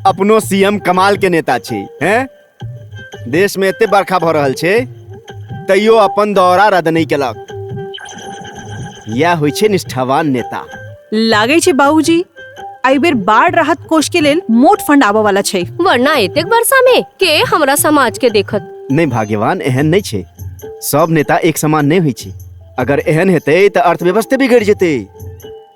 अपनो सीएम कमाल के नेता छै हैं? देश में एते बरखा भ रहल छै तैयो अपन दौरा रद्द नहीं केलक। यह होइ छै निष्ठावान नेता। लागे छै बाबूजी आई बेर बाढ़ राहत कोष के लेल मोट फंड आबा वाला छै। वरना एतेक वर्षा में के हमरा समाज के देखत। नहीं भाग्यवान एहन नहीं छै। सब नेता एक समान नहीं होइ छै। अगर एहन हेतै त अर्थव्यवस्था बिगड़ जेतै।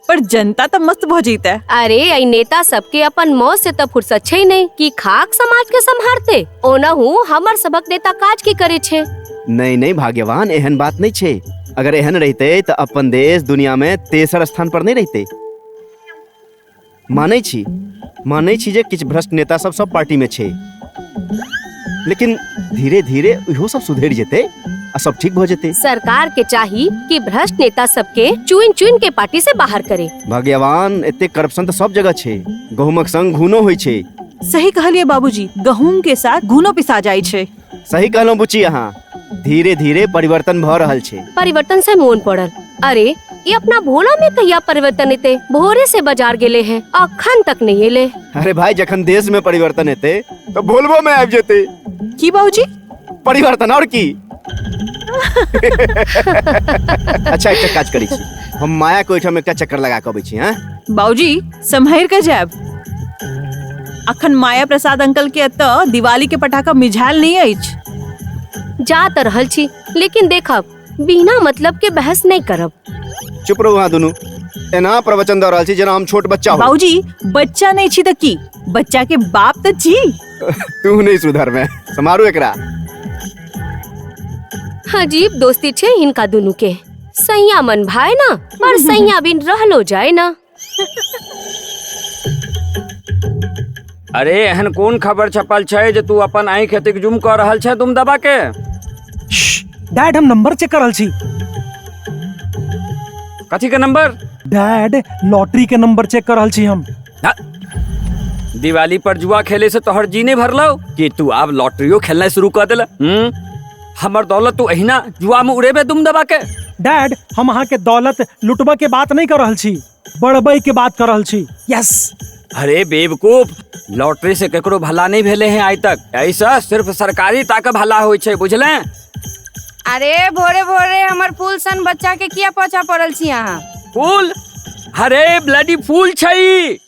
पर जनता तो मस्त भ जैते। अरे आई नेता सबके अपन मौत से तो फुर्सत छै नहीं कि खाक समाज के संभारते। ओनहु हमर सबक नेता काज की करे छे। नहीं नहीं भाग्यवान एहन बात नहीं छे। अगर एहन रहते तो अपन देश दुनिया में तेसर स्थान पर नहीं रहते। मानै छी जे किछ भ्रष्ट नेता सब पार्टी में छे, लेकिन धीरे धीरे इहो सब सुधर जेते आ सब ठीक भ जेते। सरकार के चाही कि भ्रष्ट नेता सबके चुन चुन के पार्टी से बाहर करे। भाग्यवान एते करप्शन तो सब जगह छे। गहुमक संग घुनो होइ छे। सही कहलिए बाबूजी, गहूम के साथ घुनो पिसा जाय छे। सही कहलौं बुच्ची अहाँ। धीरे धीरे परिवर्तन भ रहल छे। परिवर्तन से मोन पड़ल। अरे ये अपना भोला में कहिया परिवर्तन हेते? भोरे से बाजार गेले हैं, अखन तक नहीं एले। अरे भाई जखन देश में परिवर्तन हेते तो भोलबो में आबि जेते। की बाबूजी? परिवर्तन और की। अच्छा एकटा काज करै छी, हम माया को ओइठाम एकटा चक्कर लगा के अबै छी। हां बाबूजी संभैर के जाब। अखन माया प्रसाद अंकल के एतऽ दिवाली के पटाखा मिझायल नहीं अछि। जा त रहल छी, लेकिन देखब बिना मतलब के बहस नहीं करब। चुप रहो अहाँ दुनू। एना प्रवचन द रहल छी जेना हम छोट बच्चा हो। बाबूजी बच्चा नहीं छी त की, बच्चा के बाप त छी। तू नहीं सुधर में समारू एकरा। अजीब दोस्ती छे इनका दोनों के। सैया मन भाई ना, पर सैया बिन रहलो जाए ना। अरे एहन कौन खबर छपल छै जे तू अपन आँख एतेक जुम कर रहल छै तुम दबा के? डैड हम नंबर चेक कर रहल छी। कथी के नंबर? डैड लॉटरी के नंबर चेक कर रहल छी हम। दिवाली पर जुआ खेले से तोहर जी नहीं भरलो कि तू अब लॉटरियो खेलना शुरू कर देला? हमर दौलत तू अहिना जुआ में उड़ेबे तुम दबा के? डैड हम अहाँ के दौलत लुटबा के बात नहीं कर रहल छी, बढ़बई के बात कर रहल छी। यस। अरे बेवकूफ, लॉटरी से केकरो भला नहीं भेले हैं आज तक। ऐसा सिर्फ सरकारी ताकत भला होय छै, बुझले? अरे भोरे भोरे हमर फूल सन बच्चा के किया पछा पड़ल छी अहाँ? फूल? अरे ब्लडी फूल छै।